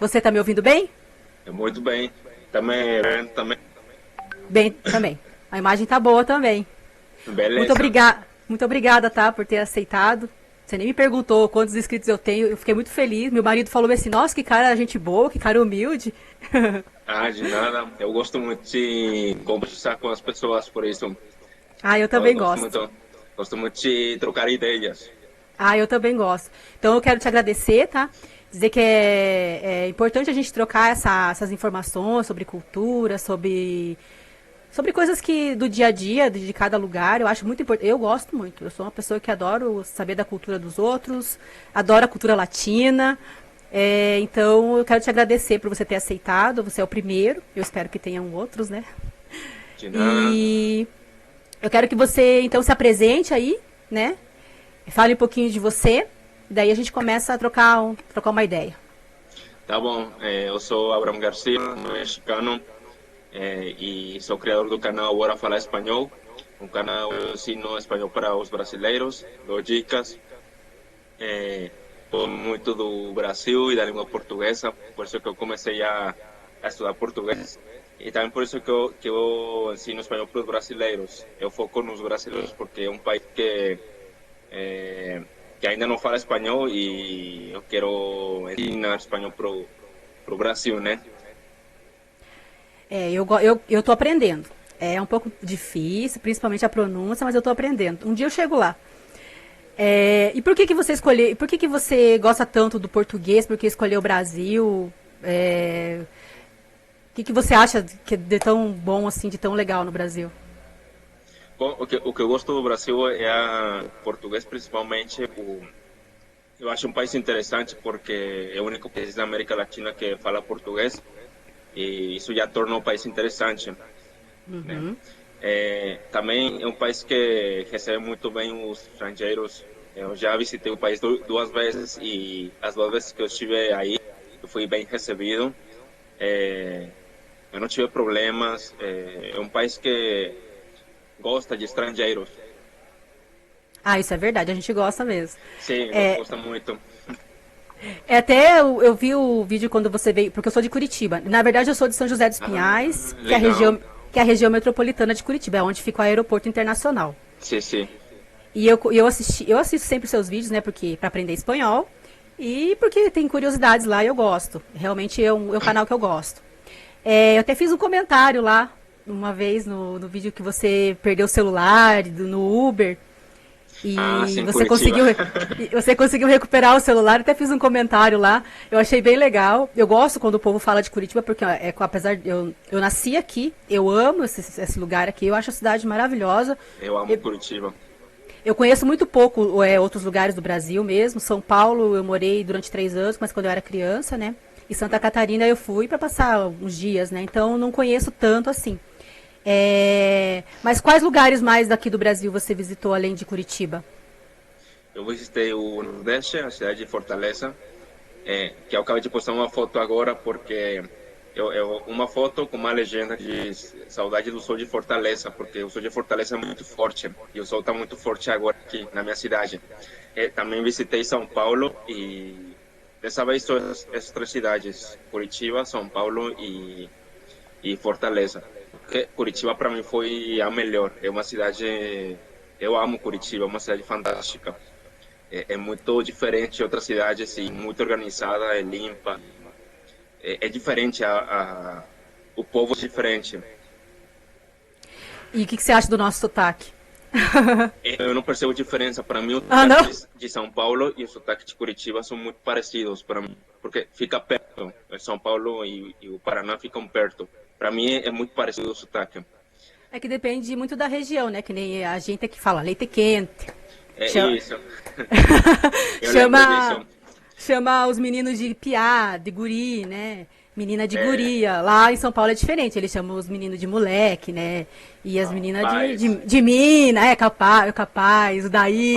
Você tá me ouvindo bem? Muito bem. Também. Bem também. A imagem tá boa também. Beleza. Muito obrigada, tá, por ter aceitado. Você nem me perguntou quantos inscritos eu tenho. Eu fiquei muito feliz. Meu marido falou assim: Nossa, que cara gente boa, que cara humilde. Ah, de nada. Eu gosto muito de conversar com as pessoas, por isso Ah, eu eu também gosto. gosto muito de trocar ideias. Ah, eu também gosto. Então eu quero te agradecer, tá? Dizer que é importante a gente trocar essas informações sobre cultura, sobre coisas que do dia a dia, de cada lugar. Eu acho muito importante. Eu gosto muito. Eu sou uma pessoa que adoro saber da cultura dos outros, adoro a cultura latina. Então eu quero te agradecer por você ter aceitado. Você é o primeiro. Eu espero que tenham outros, né? De nada. E eu quero que você então se apresente aí, né? Fale um pouquinho de você. Daí a gente começa a trocar uma ideia. Tá bom. Eu sou Abraham Garcia, mexicano, e sou criador do canal Bora Falar Espanhol. Um canal eu ensino espanhol para os brasileiros, dou dicas. Sou muito do Brasil e da língua portuguesa, por isso que eu comecei a estudar português. E também por isso que eu ensino espanhol para os brasileiros. Eu foco nos brasileiros porque é um país que ainda não fala espanhol e eu quero ensinar espanhol pro Brasil, né? Eu tô aprendendo. É um pouco difícil, principalmente a pronúncia, mas eu tô aprendendo. Um dia eu chego lá. E por que que você escolheu? Por que que você gosta tanto do português? Por que escolheu o Brasil? O que que você acha que é de tão bom assim, de tão legal no Brasil? Bom, o que eu gosto do Brasil é a português, principalmente. Eu acho um país interessante porque é o único país da América Latina que fala português e isso já torna o país interessante, né? Também é um país que recebe muito bem os estrangeiros. Eu já visitei o país duas vezes e as duas vezes que eu estive aí, eu fui bem recebido. É, eu não tive problemas. É um país que gosta de estrangeiros. Ah, isso é verdade, a gente gosta mesmo. Sim, É, gosta muito. até eu vi o vídeo quando você veio, porque eu sou de Curitiba. Na verdade, eu sou de São José dos Pinhais, Ah, legal. que é a região metropolitana de Curitiba, é onde fica o aeroporto internacional. Sim, sim. E eu assisto sempre os seus vídeos, né, porque para aprender espanhol e porque tem curiosidades lá e eu gosto. Realmente é um canal que eu gosto. Eu até fiz um comentário lá uma vez no vídeo que você perdeu o celular no Uber Ah, e sim, Curitiba. você conseguiu recuperar o celular. Até fiz um comentário lá. Eu achei bem legal. Eu gosto quando o povo fala de Curitiba porque apesar de eu nasci aqui, eu amo esse lugar aqui. Eu acho a cidade maravilhosa. Eu amo Curitiba. Eu conheço muito pouco outros lugares do Brasil mesmo. São Paulo eu morei durante 3 anos, mas quando eu era criança, né? E Santa Catarina eu fui para passar uns dias, né? Então não conheço tanto assim. Mas quais lugares mais daqui do Brasil você visitou além de Curitiba? Eu visitei o Nordeste, a cidade de Fortaleza, que eu acabei de postar uma foto agora porque uma foto com uma legenda que diz saudade do sol de Fortaleza, porque o sol de Fortaleza é muito forte e o sol está muito forte agora aqui na minha cidade. Também visitei São Paulo e dessa vez só essas três cidades, Curitiba, São Paulo e Fortaleza. Porque Curitiba para mim foi a melhor, é uma cidade, eu amo Curitiba, é uma cidade fantástica. É muito diferente de outras cidades, e muito organizada, é limpa. É diferente, o povo é diferente. E o que você acha do nosso sotaque? Eu não percebo diferença. Para mim, o Ah, sotaque não? de São Paulo e o sotaque de Curitiba são muito parecidos para mim, porque fica perto. São Paulo e o Paraná ficam perto. Para mim é muito parecido o sotaque. É que depende muito da região, né? Que nem a gente aqui fala leite quente. É Chama, isso. Eu lembro disso. chama, chama os meninos de piá, de guri, né? Menina de É, guria. Lá em São Paulo é diferente. Eles chamam os meninos de moleque, né? E as meninas rapaz, de mina, capaz, o daí.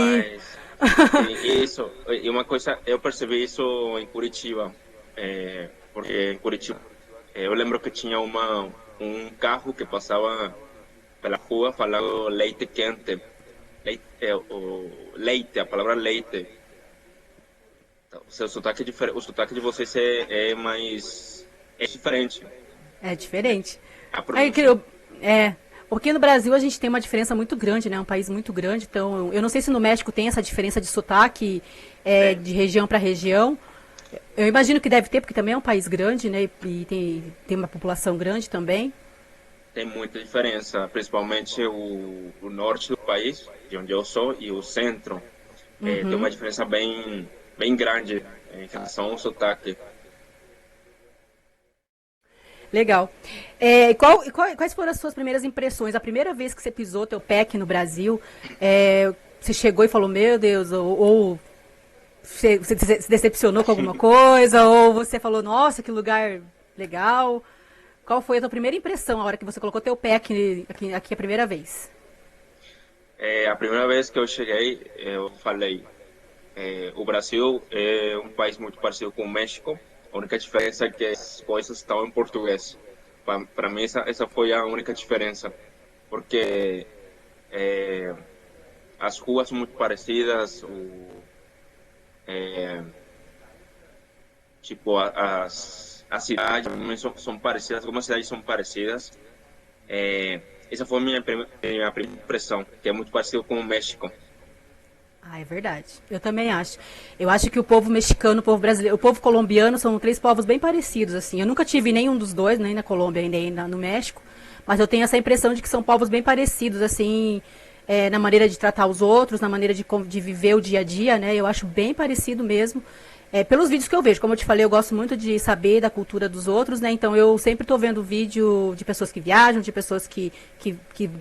rapaz. Sim, isso. E uma coisa, eu percebi isso em Curitiba, porque em Curitiba eu lembro que tinha um carro que passava pela rua falando leite quente, leite, o leite, a palavra leite, Seu sotaque é diferente. O sotaque de vocês é mais. É diferente. É diferente. A Aí, pronúncia. porque no Brasil a gente tem uma diferença muito grande, né? Um país muito grande. Então, eu não sei se no México tem essa diferença de sotaque Tem, de região para região. Eu imagino que deve ter, porque também é um país grande, né? E tem uma população grande também. tem muita diferença, principalmente o norte do país, de onde eu sou, e o centro. Tem uma diferença bem grande em relação ao sotaque. Legal. Quais foram as suas primeiras impressões? A primeira vez que você pisou teu pé aqui no Brasil, você chegou e falou, meu Deus, ou você se decepcionou com alguma coisa, ou você falou, nossa, que lugar legal. Qual foi a tua primeira impressão a hora que você colocou teu pé aqui a primeira vez? A primeira vez que eu cheguei, eu falei, o Brasil é um país muito parecido com o México. A única diferença é que as coisas estão em português. Para mim, essa foi a única diferença. Porque as ruas são muito parecidas, tipo, as cidades também são parecidas, algumas cidades são parecidas. Essa foi a minha primeira impressão, que é muito parecido com o México. Ah, é verdade. Eu também acho. Eu acho que o povo mexicano, o povo brasileiro, o povo colombiano são três povos bem parecidos, assim. Eu nunca tive nenhum dos dois, nem na Colômbia nem no México, mas eu tenho essa impressão de que são povos bem parecidos, assim, na maneira de tratar os outros, na maneira de viver o dia a dia, né? Eu acho bem parecido mesmo. Pelos vídeos que eu vejo, como eu te falei, eu gosto muito de saber da cultura dos outros, né? Então eu sempre estou vendo vídeo de pessoas que viajam, de pessoas que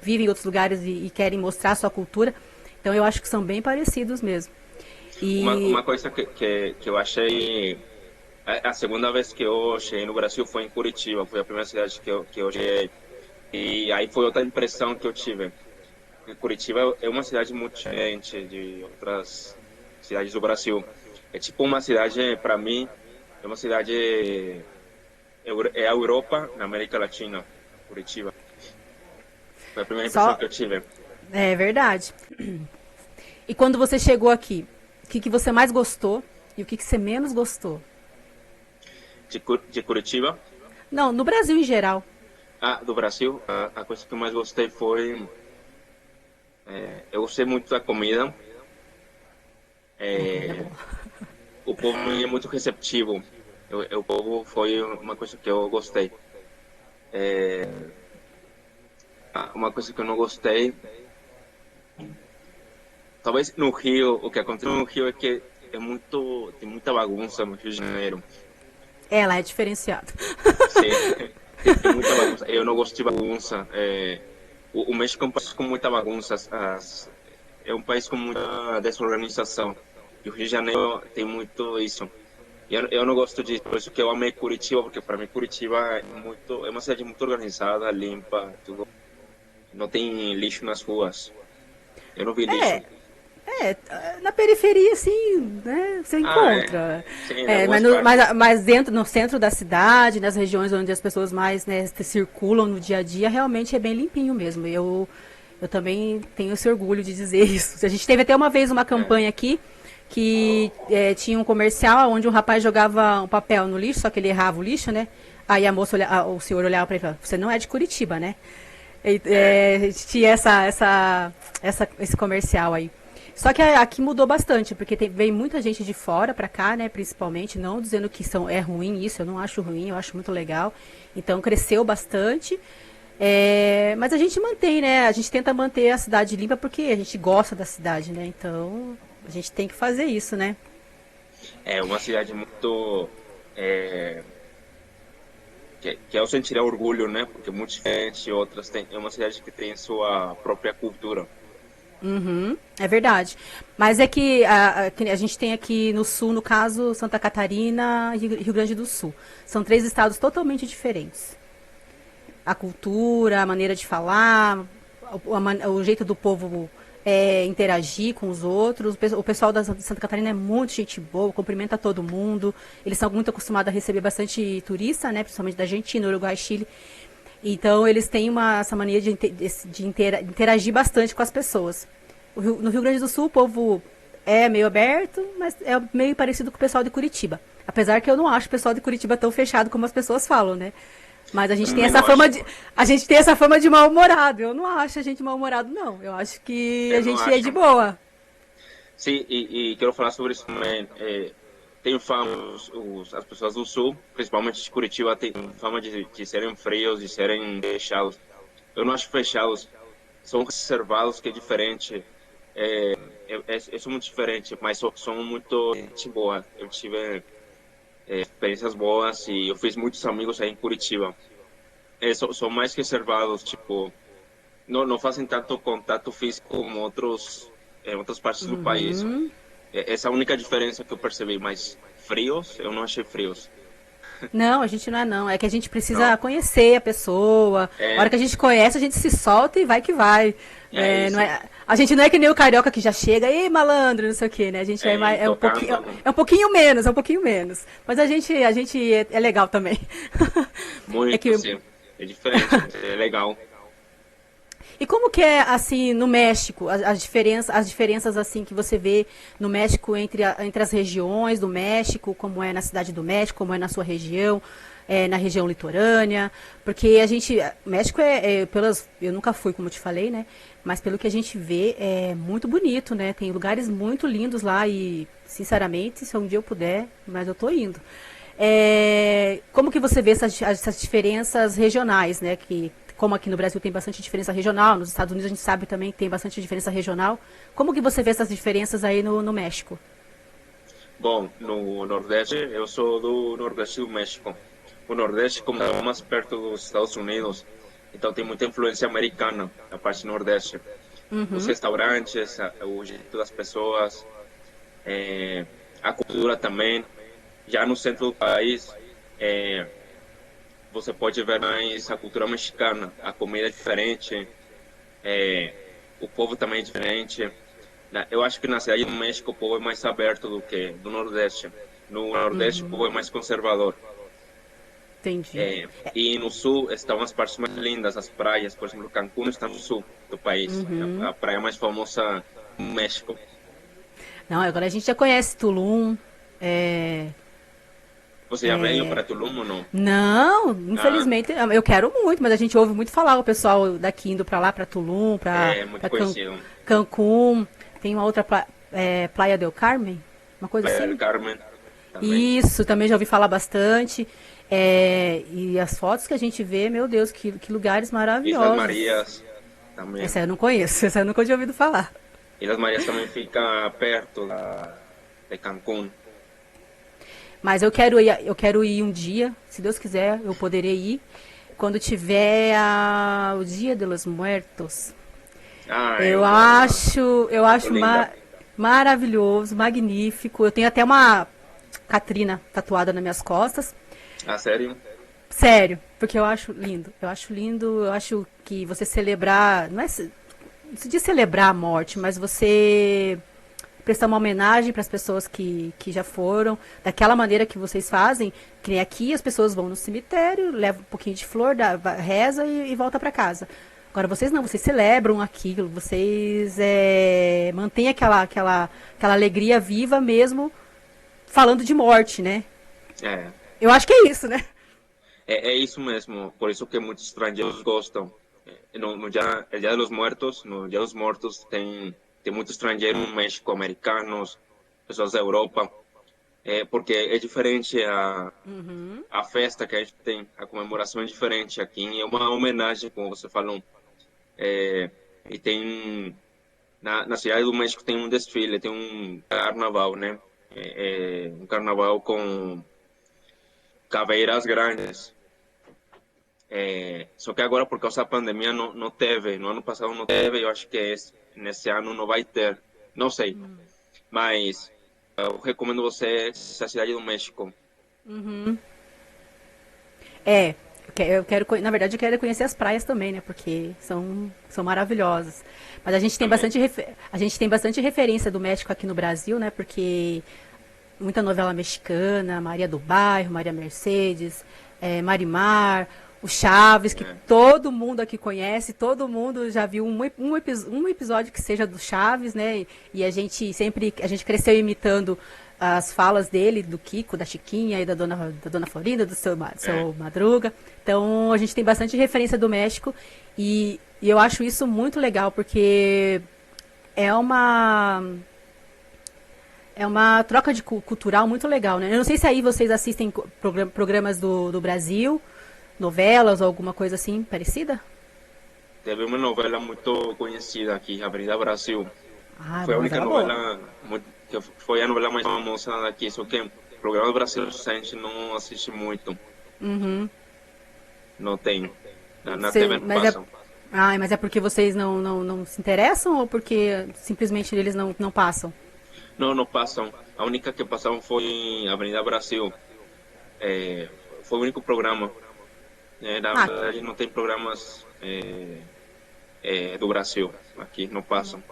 vivem em outros lugares e querem mostrar a sua cultura. Então eu acho que são bem parecidos mesmo. Uma coisa que eu achei, a segunda vez que eu cheguei no Brasil foi em Curitiba, foi a primeira cidade que eu cheguei. E aí foi outra impressão que eu tive. Curitiba é uma cidade muito diferente de outras cidades do Brasil. É tipo uma cidade, para mim, é uma cidade, é a Europa na América Latina, Curitiba. Foi a primeira impressão que eu tive. É verdade. E quando você chegou aqui, o que você mais gostou e o que você menos gostou? De Curitiba? Não, no Brasil em geral. Do Brasil, a coisa que eu mais gostei foi... eu gostei muito da comida. O povo é muito receptivo. O povo foi uma coisa que eu gostei. Uma coisa que eu não gostei... Talvez no Rio, o que acontece no Rio é que tem muita bagunça no Rio de Janeiro. Lá é diferenciado. Sim, tem muita bagunça. Eu não gosto de bagunça. O México é um país com muita bagunça. É um país com muita desorganização. E o Rio de Janeiro tem muito isso. Eu não gosto disso. Por isso que eu amei Curitiba, porque para mim Curitiba é uma cidade muito organizada, limpa, tudo. Não tem lixo nas ruas. Eu não vi lixo. Na periferia, sim, né, você encontra. Sim, Mas no centro da cidade, nas regiões onde as pessoas mais, né, circulam no dia a dia, realmente é bem limpinho mesmo. Eu também tenho esse orgulho de dizer isso. A gente teve até uma vez uma campanha aqui que tinha um comercial onde um rapaz jogava um papel no lixo, só que ele errava o lixo, né? Aí o senhor olhava para ele e falava, você não é de Curitiba, né? Tinha esse comercial aí. Só que aqui mudou bastante, porque vem muita gente de fora pra cá, né, principalmente, não dizendo que é ruim isso, eu não acho ruim, eu acho muito legal. Então cresceu bastante, mas a gente mantém, né, a gente tenta manter a cidade limpa porque a gente gosta da cidade, né, então a gente tem que fazer isso, né. É uma cidade muito... que eu sentiria orgulho, né, porque muito diferente de outras, é uma cidade que tem sua própria cultura. Uhum, é verdade. Mas é que a gente tem aqui no sul, no caso, Santa Catarina e Rio Grande do Sul. São três estados totalmente diferentes. A cultura, a maneira de falar, o jeito do povo interagir com os outros. O pessoal da Santa Catarina é muito gente boa, cumprimenta todo mundo. Eles são muito acostumados a receber bastante turista, né, principalmente da Argentina, Uruguai, Chile. Então, eles têm essa mania de interagir bastante com as pessoas. No Rio Grande do Sul, o povo é meio aberto, mas é meio parecido com o pessoal de Curitiba. Apesar que eu não acho o pessoal de Curitiba tão fechado como as pessoas falam, né? Mas a gente tem Também essa não fama acho. de a gente tem essa fama de mal-humorado. Eu não acho a gente mal-humorado, não. Eu acho que a Eu não gente é de acho. boa. Sim, e quero falar sobre isso também. Tenho fama, as pessoas do Sul, principalmente de Curitiba, têm fama de serem frios, de serem fechados. Eu não acho fechados, são reservados, que é diferente. Eu sou muito diferente, mas sou muito gente boa. Eu tive experiências boas e eu fiz muitos amigos aí em Curitiba. São mais reservados, tipo, não fazem tanto contato físico como outras partes do país. Uhum. Essa é a única diferença que eu percebi, mas frios, eu não achei frios. Não, a gente não é não. É que a gente precisa Não, conhecer a pessoa. A hora é, que a gente conhece, a gente se solta e vai que vai. é Não isso. é, a gente não é que nem o carioca que já chega, ei, malandro, não sei o quê, né? A gente E é um pouquinho, tocando é um pouquinho menos, é um pouquinho menos. Mas a gente é legal também. É muito, que sim. É diferente, é legal. E como que é assim no México, as diferenças assim que você vê no México entre as regiões do México, como é na cidade do México, como é na sua região, na região litorânea, porque o México eu nunca fui, como eu te falei, né? Mas pelo que a gente vê é muito bonito, né? Tem lugares muito lindos lá e, sinceramente, se um dia eu puder, mas eu tô indo. Como que você vê essas diferenças regionais, né? Que como aqui no Brasil tem bastante diferença regional, nos Estados Unidos a gente sabe também que tem bastante diferença regional. Como que você vê essas diferenças aí no México? Bom, no Nordeste, eu sou do Nordeste do México. O Nordeste, como está mais perto dos Estados Unidos, então tem muita influência americana, a parte Nordeste. Os restaurantes, o jeito das pessoas, a cultura também. Já no centro do país, você pode ver mais a cultura mexicana, a comida é diferente, é, o povo também é diferente. Eu acho que na cidade do México o povo é mais aberto do que do Nordeste. No Nordeste o povo é mais conservador. Entendi. E no Sul estão as partes mais lindas, as praias. Por exemplo, Cancún está no Sul do país, a praia mais famosa no México. Não, agora a gente já conhece Tulum. é, Você já veio para Tulum ou não? Não, Ah, infelizmente, eu quero muito, mas a gente ouve muito falar o pessoal daqui indo pra lá, pra Tulum, é muito conhecido. Cancún. Tem uma outra Praia del Carmen, uma coisa Playa del assim. Carmen também. Isso, também já ouvi falar bastante. E as fotos que a gente vê, meu Deus, que lugares Islas maravilhosos. Marias também. Essa eu não conheço, essa eu nunca tinha ouvido falar. Islas Marias também fica perto de Cancún. Mas eu quero ir um dia, se Deus quiser, eu poderei ir. Quando tiver o Dia de los Muertos. Ah, é Eu uma acho, eu muito acho linda. maravilhoso, magnífico. Eu tenho até uma Catrina tatuada nas minhas costas. Ah, sério? Sério, porque eu acho lindo. Eu acho que você celebrar, não se diz celebrar a morte, mas você prestar uma homenagem para as pessoas que já foram, daquela maneira que vocês fazem, que nem aqui as pessoas vão no cemitério, levam um pouquinho de flor, reza e volta para casa. Agora vocês não, vocês celebram aquilo, vocês mantêm aquela alegria viva mesmo falando de morte, né? É, Eu acho que é isso, né? é isso mesmo. Por isso que muitos estrangeiros gostam. El Dia de los Muertos, no Dia dos Mortos, tem muito estrangeiro no México, americanos, pessoas da Europa. Porque é diferente a festa que a gente tem, a comemoração é diferente. Aqui é uma homenagem, como você falou. E tem na cidade do México tem um desfile, tem um carnaval, né? Um carnaval com caveiras grandes. Só que agora, por causa da pandemia, não teve. No ano passado não teve, eu acho que nesse ano não vai ter. Não sei. Mas eu recomendo você essa cidade do México. É, na verdade eu quero conhecer as praias também, né? Porque são maravilhosas. Mas Também. a gente tem bastante referência do México aqui no Brasil, né? Porque muita novela mexicana, Maria do Bairro, Maria Mercedes, Marimar, O Chaves, que todo mundo aqui conhece, todo mundo já viu um episódio que seja do Chaves, né? E a gente cresceu imitando as falas dele, do Kiko, da Chiquinha e da dona Florinda, do seu Madruga. Então a gente tem bastante referência do México e eu acho isso muito legal, porque é uma troca de cultural muito legal, né? Eu não sei se aí vocês assistem programas do Brasil, novelas ou alguma coisa assim parecida? Teve uma novela muito conhecida aqui, Avenida Brasil. Foi a única novela que foi a novela mais famosa daqui, só que o programa do Brasil a gente não assiste muito. Não tem. Na TV não passam. Mas é porque vocês não se interessam ou porque simplesmente eles não passam? Não passam. A única que passaram foi Avenida Brasil. Foi o único programa. Na verdade, não tem programas do Brasil. Aqui não passam.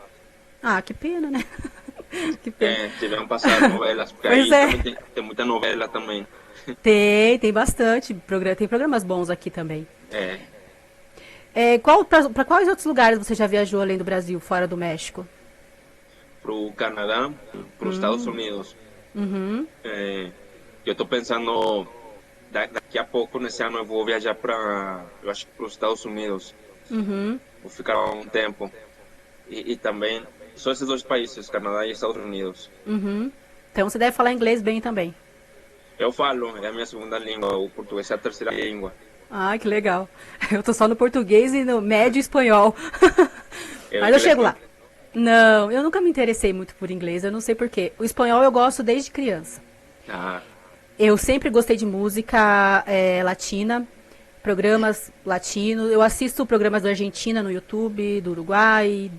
Que pena, né? Que pena. Tiveram passado novelas, porque aí também tem muita novela também. Tem bastante. Tem programas bons aqui também. Para quais outros lugares você já viajou além do Brasil, fora do México? Para o Canadá, para os Estados Unidos. Eu estou pensando, daqui a pouco, nesse ano, eu vou viajar para os Estados Unidos. Vou ficar lá um tempo. E também, só esses dois países, Canadá e Estados Unidos. Então você deve falar inglês bem também. Eu falo, é a minha segunda língua, o português é a terceira língua. Que legal. Eu tô só no português e no médio espanhol. Mas eu chego lá. Não, eu nunca me interessei muito por inglês, eu não sei porquê. O espanhol eu gosto desde criança. Eu sempre gostei de música latina, programas latinos. Eu assisto programas da Argentina no YouTube, do Uruguai,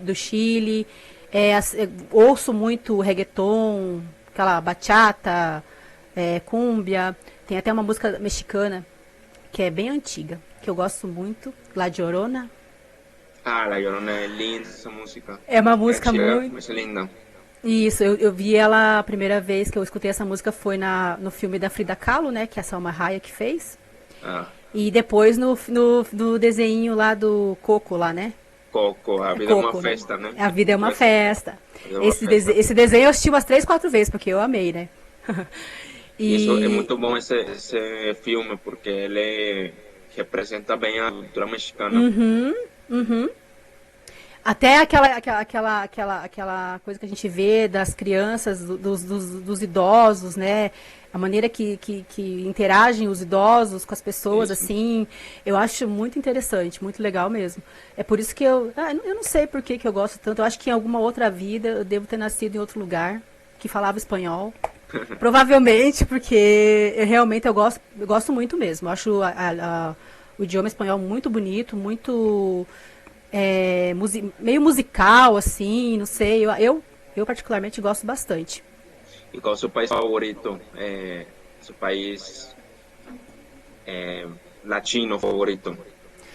do Chile. Ouço muito reggaeton, aquela bachata, cúmbia. Tem até uma música mexicana que é bem antiga, que eu gosto muito, La Llorona. La Llorona é linda essa música. É uma música muito linda. Isso, eu vi ela a primeira vez que eu escutei essa música foi no filme da Frida Kahlo, né, que é a Salma Hayek fez. E depois no desenho lá do Coco lá, né? Coco, a vida é uma festa, né? A vida é uma festa. Esse desenho eu assisti umas 3, 4 vezes, porque eu amei, né? Isso é muito bom esse filme, porque ele representa bem a cultura mexicana. Até aquela coisa que a gente vê das crianças, dos idosos, né? A maneira que interagem os idosos com as pessoas, assim, eu acho muito interessante, muito legal mesmo. É por isso que eu não sei por que eu gosto tanto. Eu acho que em alguma outra vida eu devo ter nascido em outro lugar que falava espanhol. Provavelmente, porque eu gosto muito mesmo. Eu acho o idioma espanhol muito bonito, muito meio musical, assim, não sei. Eu particularmente gosto bastante. E qual é o seu país favorito? Seu país latino favorito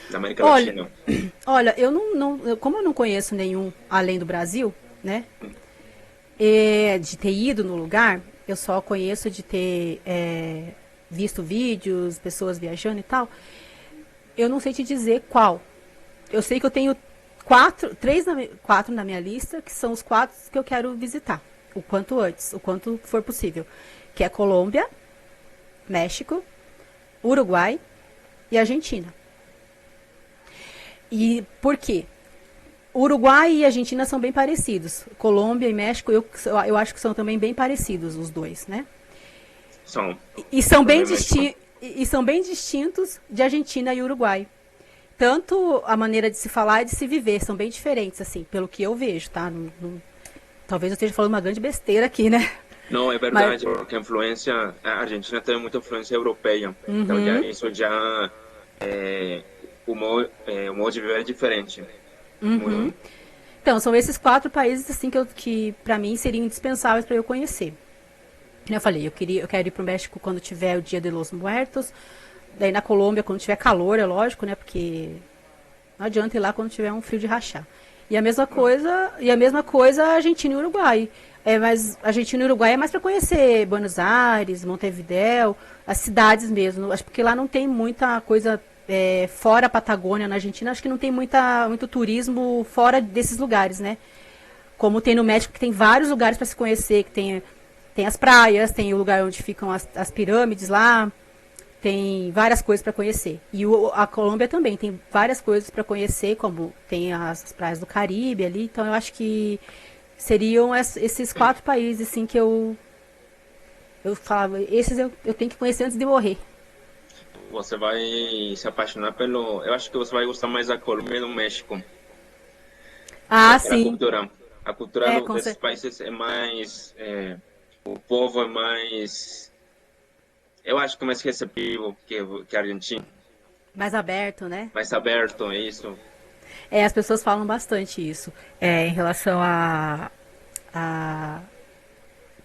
da América Latina? Olha, como eu não conheço nenhum além do Brasil, né? De ter ido no lugar, eu só conheço de ter visto vídeos, pessoas viajando e tal. Eu não sei te dizer qual. Eu sei que eu tenho 4 na minha lista, que são os 4 que eu quero visitar. O quanto antes, o quanto for possível. Que é Colômbia, México, Uruguai e Argentina. E por quê? Uruguai e Argentina são bem parecidos. Colômbia e México, eu acho que são também bem parecidos os dois, né? São. E são bem distintos de Argentina e Uruguai. Tanto a maneira de se falar e de se viver são bem diferentes, assim, pelo que eu vejo, tá? Talvez eu esteja falando uma grande besteira aqui, né? Não, é verdade, porque a Argentina tem muita influência europeia. Então isso o modo de viver é diferente. Então, são esses 4 países assim que para mim seriam indispensáveis para eu conhecer. Eu falei, eu quero ir para o México quando tiver o Dia de los Muertos, daí na Colômbia quando tiver calor, é lógico, né? Porque não adianta ir lá quando tiver um frio de rachar. E a mesma coisa a Argentina e Uruguai. Mas Argentina e Uruguai é mais para conhecer Buenos Aires, Montevidéu. as cidades mesmo. Acho porque lá não tem muita coisa fora a Patagônia, na Argentina, acho que não tem muito turismo fora desses lugares, né? Como tem no México, que tem vários lugares para se conhecer, que tem as praias, tem o lugar onde ficam as pirâmides lá, tem várias coisas para conhecer. E a Colômbia também tem várias coisas para conhecer, como tem as praias do Caribe ali. Então eu acho que seriam esses 4 países assim que eu falava, esses eu tenho que conhecer antes de morrer. Você vai se apaixonar pelo. Eu acho que você vai gostar mais da Colômbia e do México. Ah, Pela sim. cultura. A cultura É, desses países é mais. O povo é mais. Eu acho que é mais receptivo que a Argentina. mais aberto, né? Mais aberto, é isso. As pessoas falam bastante isso. Em relação a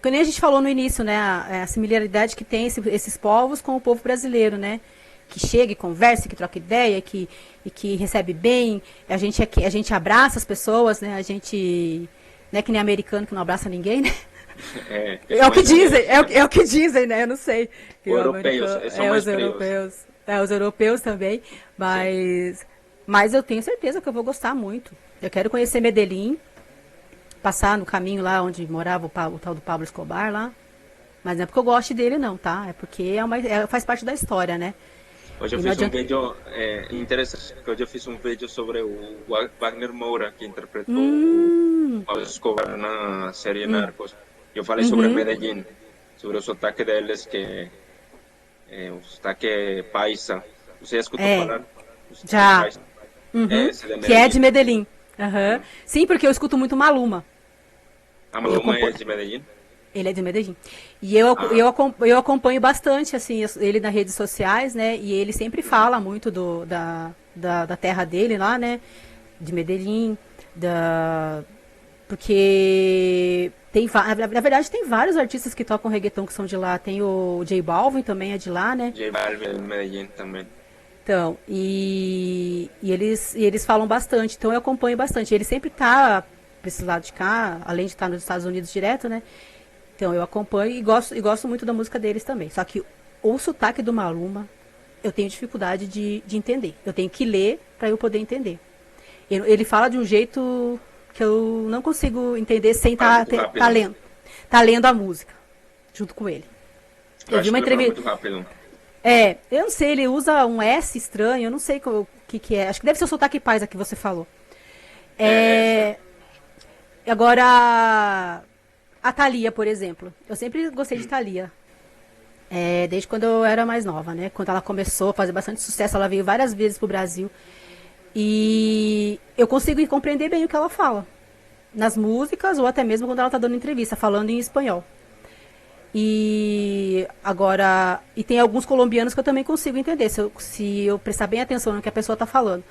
que nem a gente falou no início, né? A similaridade que tem esses povos com o povo brasileiro, né? Que chega e conversa, que troca ideia, e que recebe bem. A gente abraça as pessoas, né? A gente não é que nem americano que não abraça ninguém, né? É o que dizem, é o que dizem, né? Eu não sei. Os europeus, são mais os europeus. Os europeus também. Mas eu tenho certeza que eu vou gostar muito. Eu quero conhecer Medellín, passar no caminho lá onde morava o tal do Pablo Escobar lá. Mas não é porque eu goste dele, não, tá? É porque faz parte da história, né? Hoje eu fiz um vídeo interessante, porque hoje eu fiz um vídeo sobre o Wagner Moura, que interpretou o Pablo Escobar na série Narcos. Eu falei sobre Medellín, sobre o sotaque deles, que o sotaque paisa. Você já escutou falar? Já. Que é de Medellín. Sim, porque eu escuto muito Maluma. A Maluma é de Medellín? Ele é de Medellín. E eu acompanho bastante, assim, ele nas redes sociais, né? E ele sempre fala muito da terra dele lá, né? De Medellín. Porque na verdade tem vários artistas que tocam reggaeton que são de lá. Tem o J Balvin também é de lá, né? J Balvin é de Medellín também. Então, e eles falam bastante, então eu acompanho bastante. Ele sempre tá pra esse lado de cá, além de estar nos Estados Unidos direto, né? Então eu acompanho e gosto muito da música deles também. Só que o sotaque do Maluma, eu tenho dificuldade de entender. Eu tenho que ler para eu poder entender. Ele fala de um jeito que eu não consigo entender sem tá lendo a música junto com ele. Eu vi uma entrevista muito rápido. Eu não sei, ele usa um S estranho, eu não sei o que é. Acho que deve ser o sotaque paisa que você falou. Agora, a Thalia, por exemplo. Eu sempre gostei de Thalia. Desde quando eu era mais nova, né? Quando ela começou a fazer bastante sucesso, ela veio várias vezes pro Brasil. E eu consigo compreender bem o que ela fala. Nas músicas, ou até mesmo quando ela tá dando entrevista, falando em espanhol. E tem alguns colombianos que eu também consigo entender, se eu prestar bem atenção no que a pessoa está falando.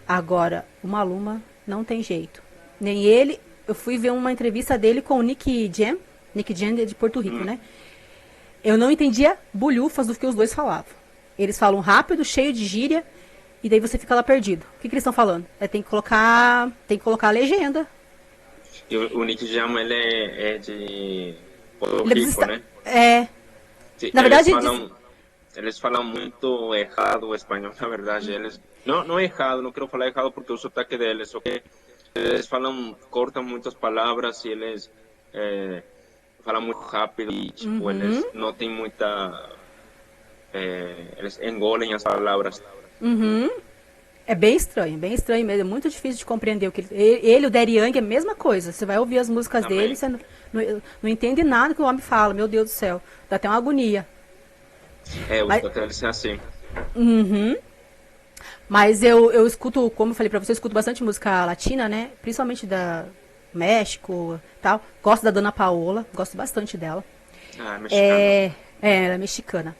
Agora, o Maluma não tem jeito. Nem ele, eu fui ver uma entrevista dele com o Nicky Jam é de Porto Rico, né? Eu não entendia bolhufas do que os dois falavam. Eles falam rápido, cheio de gíria, e daí você fica lá perdido. O que eles estão falando? Tem que colocar a legenda. E o Nicky Jam, ele é de Porto Rico, né? Sim, na verdade, eles falam muito errado o espanhol, na verdade. Não é errado, não quero falar errado porque o sotaque deles, só que eles cortam muitas palavras e eles falam muito rápido e tipo, eles não têm muita. Eles engolem as palavras. É bem estranho mesmo. É muito difícil de compreender o que ele, o Daddy Yankee, é a mesma coisa. Você vai ouvir as músicas dele, você não entende nada que o homem fala. Meu Deus do céu, dá até uma agonia. Os deles são assim. Mas eu escuto, como eu falei pra você, eu escuto bastante música latina, né? Principalmente da México e tal. Gosto da Dana Paola, gosto bastante dela. Mexicana. Ela é mexicana.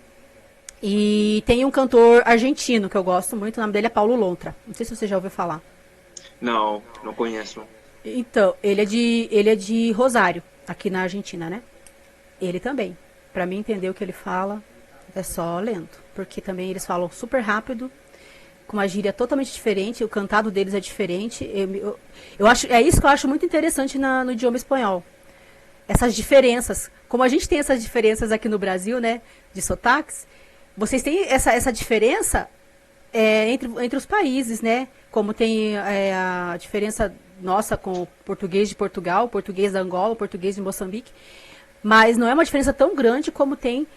E tem um cantor argentino que eu gosto muito, o nome dele é Paulo Lontra. Não sei se você já ouviu falar. Não conheço. Então, ele é de Rosário, aqui na Argentina, né? Ele também. Pra mim entender o que ele fala, é só lendo. Porque também eles falam super rápido, com uma gíria totalmente diferente, o cantado deles é diferente. Eu acho, é isso que eu acho muito interessante no idioma espanhol. Essas diferenças. Como a gente tem essas diferenças aqui no Brasil, né? De sotaques, vocês têm essa diferença entre os países, né? Como tem a diferença nossa com o português de Portugal, o português da Angola, o português de Moçambique, mas não é uma diferença tão grande como tem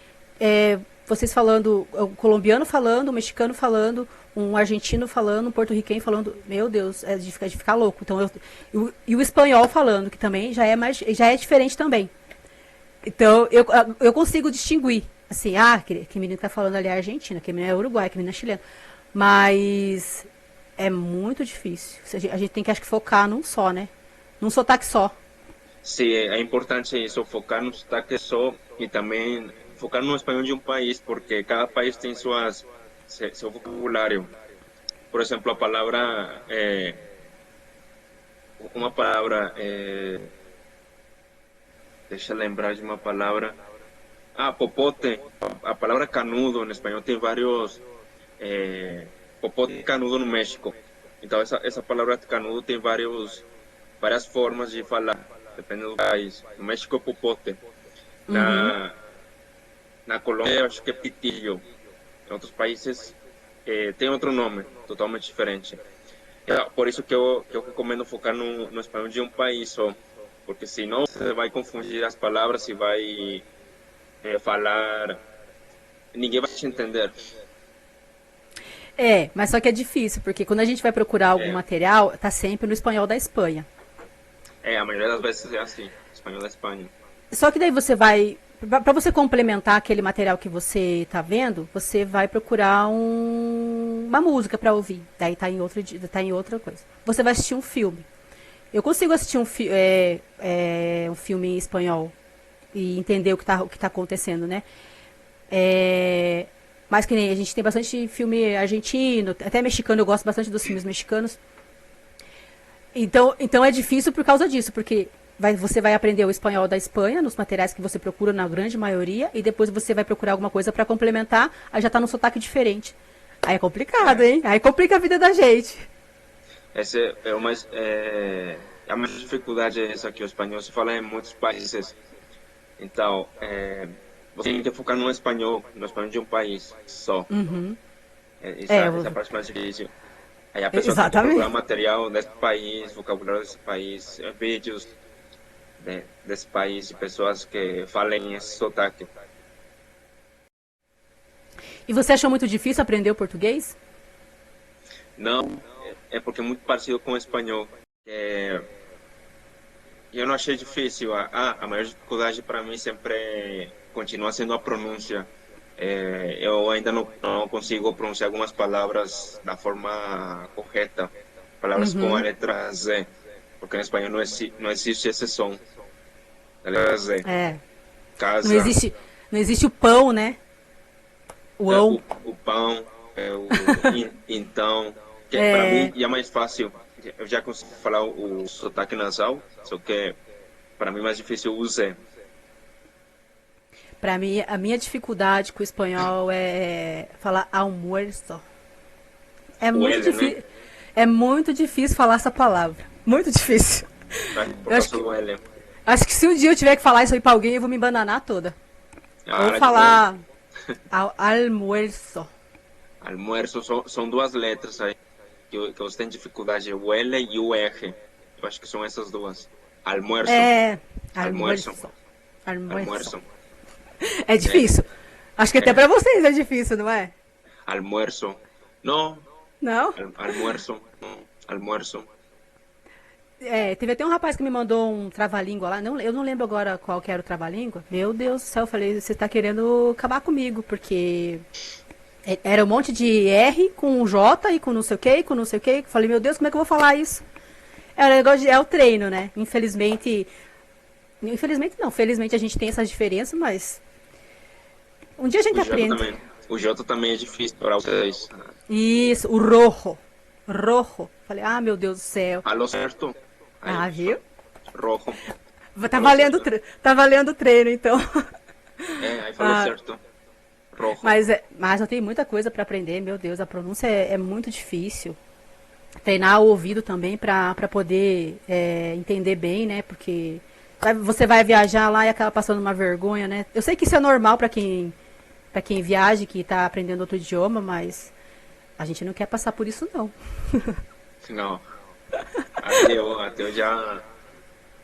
vocês falando, o colombiano falando, o mexicano falando, um argentino falando, um porto-riquenho falando. Meu Deus, é de ficar louco. Então, e o espanhol falando, que também já é diferente também. Então, eu consigo distinguir, assim, que menino que tá falando ali é argentino, que menino é uruguai, que menino é chileno. Mas é muito difícil. A gente tem que, acho que, focar num só, né? Num sotaque só. Sim, é importante isso, focar no sotaque só e também focar no espanhol de um país, porque cada país tem seu vocabulário. Por exemplo, a palavra, uma palavra, deixa eu lembrar de uma palavra, popote, a palavra canudo em espanhol tem vários, popote canudo no México. Então essa palavra canudo tem várias formas de falar, depende do país. No México é popote. Na Colômbia, acho que é pitillo. Em outros países, tem outro nome, totalmente diferente. Por isso que eu recomendo focar no espanhol de um país só. Porque senão você vai confundir as palavras e vai falar... Ninguém vai te entender. Mas só que é difícil, porque quando a gente vai procurar algum material, tá sempre no espanhol da Espanha. A maioria das vezes é assim, espanhol da Espanha. Só que daí você vai... Para você complementar aquele material que você está vendo, você vai procurar uma música para ouvir. Daí tá em outra coisa. Você vai assistir um filme. Eu consigo assistir um filme em espanhol e entender o que tá acontecendo, né? Mas que nem a gente tem bastante filme argentino, até mexicano, eu gosto bastante dos filmes mexicanos. Então é difícil por causa disso, porque você vai aprender o espanhol da Espanha, nos materiais que você procura, na grande maioria, e depois você vai procurar alguma coisa para complementar, aí já tá num sotaque diferente. Aí é complicado, hein? Aí complica a vida da gente. Essa a maior dificuldade é essa, que o espanhol se fala em muitos países. Então, você tem que focar no espanhol de um país só. Essa é a parte mais difícil. Aí a pessoa tem que procurar material desse país, vocabulário desse país, vídeos desse país, de pessoas que falem esse sotaque. E você achou muito difícil aprender o português? Não, é porque é muito parecido com o espanhol. Eu não achei difícil. A maior dificuldade para mim sempre continua sendo a pronúncia. Eu ainda não consigo pronunciar algumas palavras da forma correta, palavras com a letra Z, porque em espanhol não existe esse som. A letra Z. Casa. Não existe o pão, né? O pão, então, que para mim é mais fácil. Eu já consigo falar o sotaque nasal, só que para mim é mais difícil o Z. Para mim, a minha dificuldade com o espanhol é falar almuerzo. É muito difícil falar essa palavra. Muito difícil. Acho que se um dia eu tiver que falar isso aí pra alguém, eu vou me embananar toda. Vou falar almuerzo. Almuerzo são duas letras aí que você tem dificuldade, o L e o R. Eu acho que são essas duas. Almuerzo. Almuerzo. É difícil. Acho que até pra vocês é difícil, não é? Almuerzo. Não. Não? Almuerzo. Almuerzo. Teve até um rapaz que me mandou um trava-língua lá. Eu não lembro agora qual que era o trava-língua. Meu Deus do céu, eu falei, você tá querendo acabar comigo, porque era um monte de R com J e com não sei o que, com não sei o que. Falei, meu Deus, como é que eu vou falar isso? É o treino, né? Infelizmente não, felizmente a gente tem essas diferenças, mas um dia a gente aprende. O J também é difícil para vocês. Isso, o rojo. Falei, meu Deus do céu. Falou certo. Aí, viu? Rojo. Tá valendo o treino, então. Aí falou certo. Rojo. Mas eu tenho muita coisa para aprender, meu Deus, a pronúncia é muito difícil. Treinar o ouvido também para poder entender bem, né? Porque você vai viajar lá e acaba passando uma vergonha, né? Eu sei que isso é normal para quem para quem viaja, que está aprendendo outro idioma, mas a gente não quer passar por isso, não. Não, até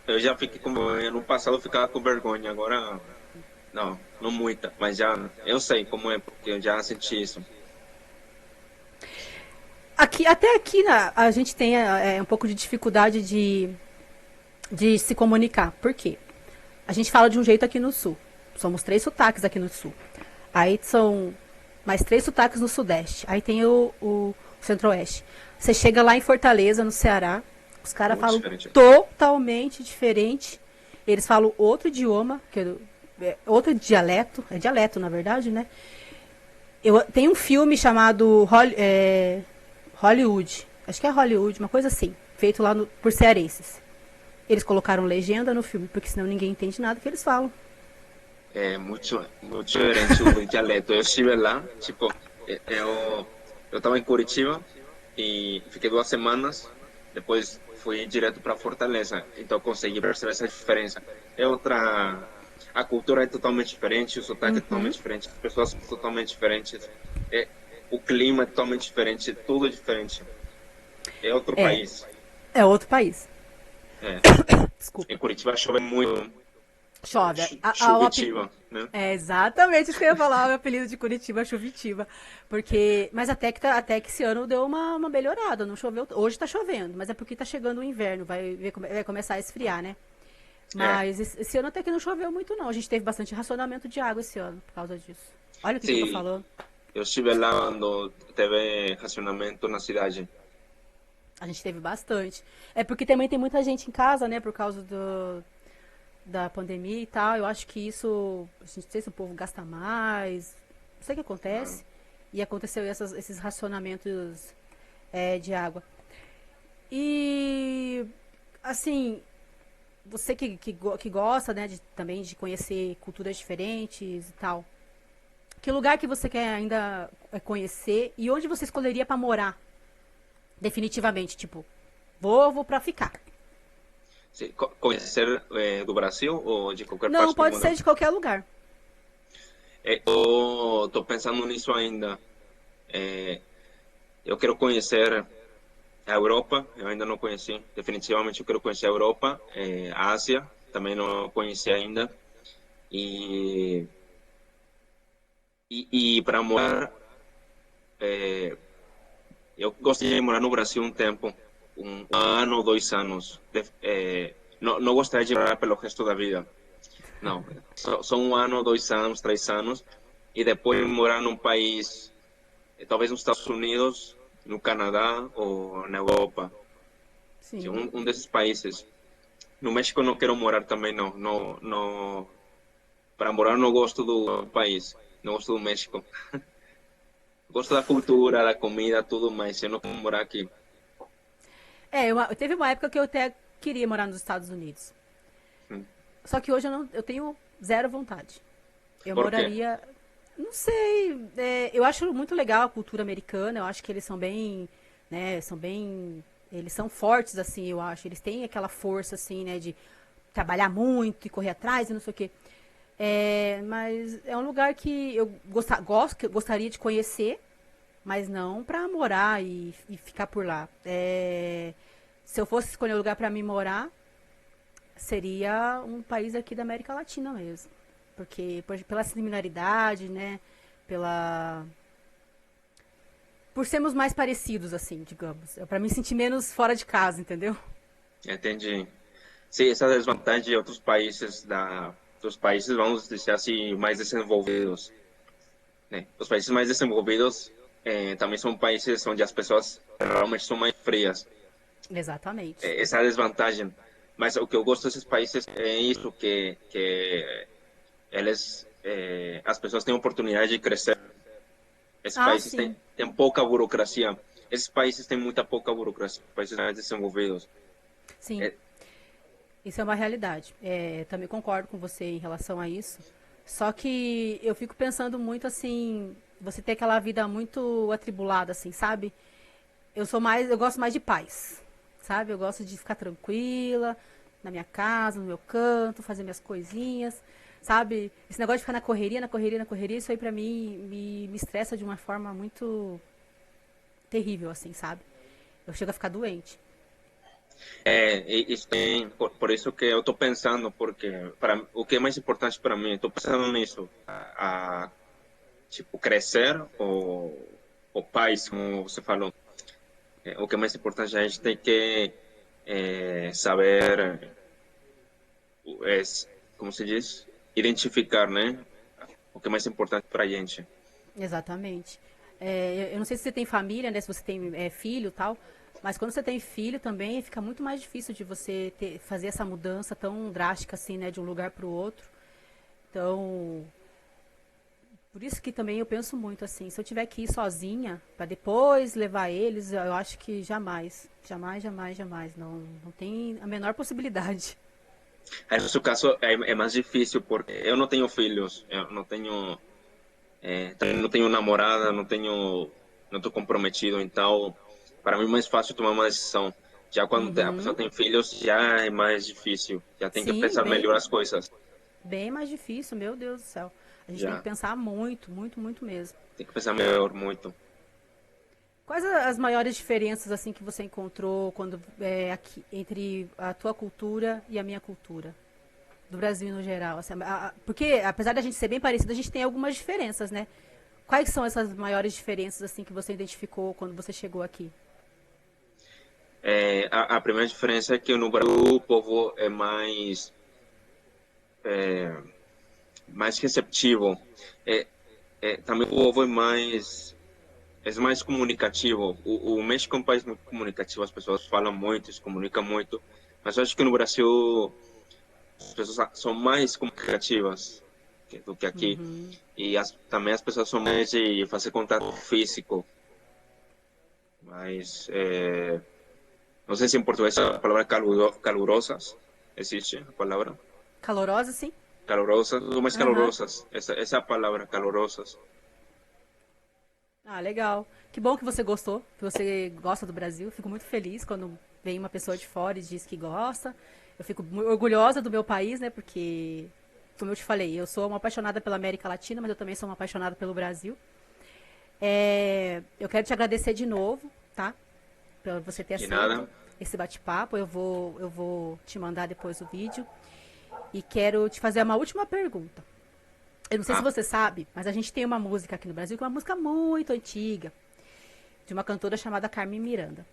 eu já fiquei com, no passado eu ficava com vergonha, agora não, não muita, mas já, eu sei como é, porque eu já senti isso. Aqui, até aqui a gente tem um pouco de dificuldade de se comunicar. Por quê? A gente fala de um jeito aqui no sul. Somos 3 sotaques aqui no sul. Aí são mais 3 sotaques no sudeste. Aí tem o centro-oeste. Você chega lá em Fortaleza, no Ceará, os caras Muito falam diferente. totalmente diferente. Eles falam outro idioma, outro dialeto. É dialeto, na verdade, né? Tem um filme chamado Hollywood. Acho que é Hollywood, uma coisa assim. Feito lá por cearenses. Eles colocaram legenda no filme, porque senão ninguém entende nada que eles falam. É muito diferente o dialeto. Eu estive lá, tipo, eu estava em Curitiba e fiquei 2 semanas, depois fui direto para Fortaleza, então consegui perceber essa diferença. É outra, a cultura é totalmente diferente, o sotaque é totalmente diferente, as pessoas são totalmente diferentes, é, o clima é totalmente diferente, tudo é diferente. É outro É, país. é outro país. É. Em Desculpa. Curitiba chove muito, Chove. chuvetiba, né? É exatamente isso que eu ia falar, o meu apelido de Curitiba é Chuvitiba. Porque. Mas até que esse ano deu uma melhorada, não choveu. Hoje tá chovendo, mas é porque tá chegando o inverno, vai começar a esfriar, né? É. Mas esse ano até que não choveu muito, não. A gente teve bastante racionamento de água esse ano por causa disso. Olha o que eu tô Sim, falando. eu estive lá quando teve racionamento na cidade. A gente teve bastante. É porque também tem muita gente em casa, né? Por causa da pandemia e tal. Eu acho que isso. A gente não sei se o povo gasta mais. Não sei o que acontece. E aconteceu esses racionamentos de água. E. Assim. Você que gosta, né? Também de conhecer culturas diferentes e tal. Que lugar que você quer ainda conhecer e onde você escolheria pra morar? Definitivamente, tipo, vou pra ficar. Sim, conhecer do Brasil ou de qualquer Não, parte do pode ser mundo? de qualquer lugar. Eu estou pensando nisso ainda. Eu quero conhecer a Europa, eu ainda não conheci. Definitivamente eu quero conhecer a Europa, a Ásia, também não conheci ainda. E, e para morar, eu gostaria de morar no Brasil um tempo, um ano, 2 anos. Não, não gostaria de morar pelo resto da vida. Não, só 1 ano, 2 anos, 3 anos, e depois morar num país, talvez nos Estados Unidos, no Canadá ou na Europa, Sim. um desses países. No México não quero morar também, não, não, não. Para morar não gosto do país, não gosto do México. Gosto da cultura, da comida, tudo, mas eu não quero morar aqui. Teve uma época que eu até queria morar nos Estados Unidos. Hum. Só que hoje eu tenho zero vontade. Eu Por quê? moraria. Não sei. Eu acho muito legal a cultura americana. Eu acho que eles são bem. Né, são bem. Eles são fortes, assim, eu acho. Eles têm aquela força, assim, né, de trabalhar muito e correr atrás e não sei o quê. Mas é um lugar que eu gostaria de conhecer, mas não pra morar e ficar por lá. Se eu fosse escolher um lugar pra mim morar, seria um país aqui da América Latina mesmo. Porque pela similaridade, né? Pela. Por sermos mais parecidos, assim, digamos. Pra me sentir menos fora de casa, entendeu? Entendi. Sim, essa desvantagem de outros países dos países, vamos dizer assim, mais desenvolvidos, né? Os países mais desenvolvidos também são países onde as pessoas realmente são mais frias. Exatamente. Essa é a desvantagem. Mas o que eu gosto desses países é isso, que eles, as pessoas têm oportunidade de crescer. Esses Ah, países sim. têm pouca burocracia. Esses países têm muita pouca burocracia, países mais desenvolvidos. Sim. É, Isso é uma realidade. Também concordo com você em relação a isso. Só que eu fico pensando muito assim, você ter aquela vida muito atribulada, assim, sabe? Eu gosto mais de paz, sabe? Eu gosto de ficar tranquila na minha casa, no meu canto, fazer minhas coisinhas. sabe? Esse negócio de ficar na correria, na correria, na correria, isso aí pra mim me estressa de uma forma muito terrível, assim, sabe? Eu chego a ficar doente. Isso tem, por isso que eu estou pensando, porque o que é mais importante para mim, estou pensando nisso, tipo, crescer o país, como você falou. O que é mais importante, a gente tem que saber, é, como se diz, identificar, né? O que é mais importante para a gente. Exatamente. Eu não sei se você tem família, né? Se você tem filho e tal. Mas quando você tem filho também, fica muito mais difícil de você fazer essa mudança tão drástica assim, né? De um lugar para o outro. Então, por isso que também eu penso muito assim, se eu tiver que ir sozinha para depois levar eles, eu acho que jamais, jamais, jamais, jamais, não tem a menor possibilidade. Aí, no seu caso, é mais difícil, porque eu não tenho filhos, eu também não tenho namorada, não estou comprometido, então, para mim é mais fácil tomar uma decisão. Já quando a pessoa Uhum. tem filhos, já é mais difícil, já tem que Sim, pensar melhor as coisas. bem mais difícil, meu Deus do céu. A gente tem que Já pensar muito, muito, muito mesmo. tem que pensar melhor muito. Quais as maiores diferenças assim que você encontrou quando aqui entre a tua cultura e a minha cultura? Do Brasil no geral, assim, porque apesar da gente ser bem parecido, a gente tem algumas diferenças, né? Quais são essas maiores diferenças assim que você identificou quando você chegou aqui? A primeira diferença é que no Brasil o povo é mais receptivo. É, também o povo é mais comunicativo. O México é um país muito comunicativo, as pessoas falam muito, se comunicam muito. Mas eu acho que no Brasil as pessoas são mais comunicativas do que aqui. E também as pessoas são mais de fazer contato físico. Mas não sei se em português a palavra calurosas existe a palavra. Calorosa, sim? Calurosas ou mais Aham. calurosas. Essa palavra, calurosas. Ah, legal. Que bom que você gostou, que você gosta do Brasil. Fico muito feliz quando vem uma pessoa de fora e diz que gosta. Eu fico orgulhosa do meu país, né? Porque, como eu te falei, eu sou uma apaixonada pela América Latina, mas eu também sou uma apaixonada pelo Brasil. Eu quero te agradecer de novo, tá? Por você ter De aceito nada. esse bate-papo. Eu vou te mandar depois o vídeo. E quero te fazer uma última pergunta. Eu não sei se Ah, você sabe, mas a gente tem uma música aqui no Brasil que é uma música muito antiga, de uma cantora chamada Carmen Miranda.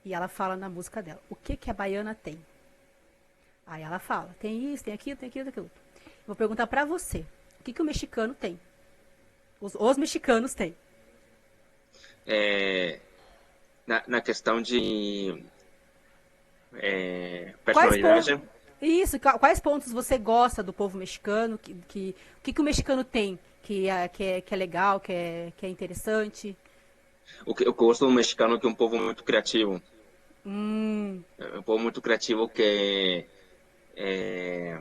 E ela fala na música dela, o que que a baiana tem? Aí ela fala, tem isso, tem aquilo, tem aquilo, tem aquilo. Eu vou perguntar pra você, o que que o mexicano tem? Os mexicanos têm. na questão de Quais pontos... personalidade, Isso, quais pontos você gosta do povo mexicano? O que que o mexicano tem que é legal, que é interessante? o que eu gosto do mexicano é que é um povo muito criativo. Hum, É um povo muito criativo é,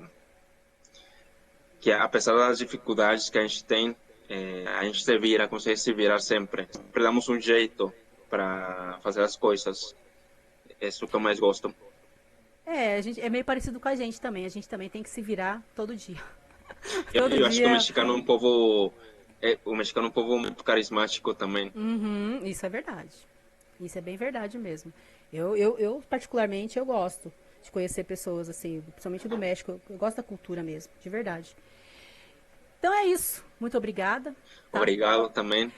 que apesar das dificuldades que a gente tem, a gente se vira, consegue se virar sempre. Sempre damos um jeito para fazer as coisas. É isso que eu mais gosto. é meio parecido com a gente também. A gente também tem que se virar todo dia. Eu, Todo eu acho que o dia. mexicano é um povo, o mexicano é um povo muito carismático também. Uhum, isso é verdade. Isso é bem verdade mesmo. Eu particularmente, eu gosto de conhecer pessoas assim, principalmente do México. Eu gosto da cultura mesmo, de verdade. Então é isso. Muito obrigada, tá? Obrigado também.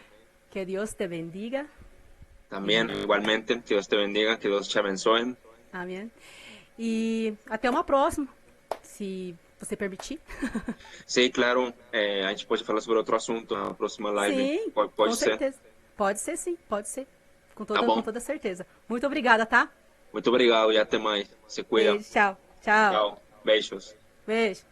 Que Deus te bendiga. También, E igualmente, que Dios te bendiga, que Dios te abençoe. amém. E até uma próxima, se você permitir. Sim, claro, a gente pode falar sobre outro assunto na próxima live. Sim, Pode com ser. certeza. Pode ser sim, pode ser. Tá Com bom. toda certeza. Muito obrigada, tá? Muito obrigado e até mais. Se cuida. Beijo, tchau. Tchau. Tchau. Beijos. Beijo.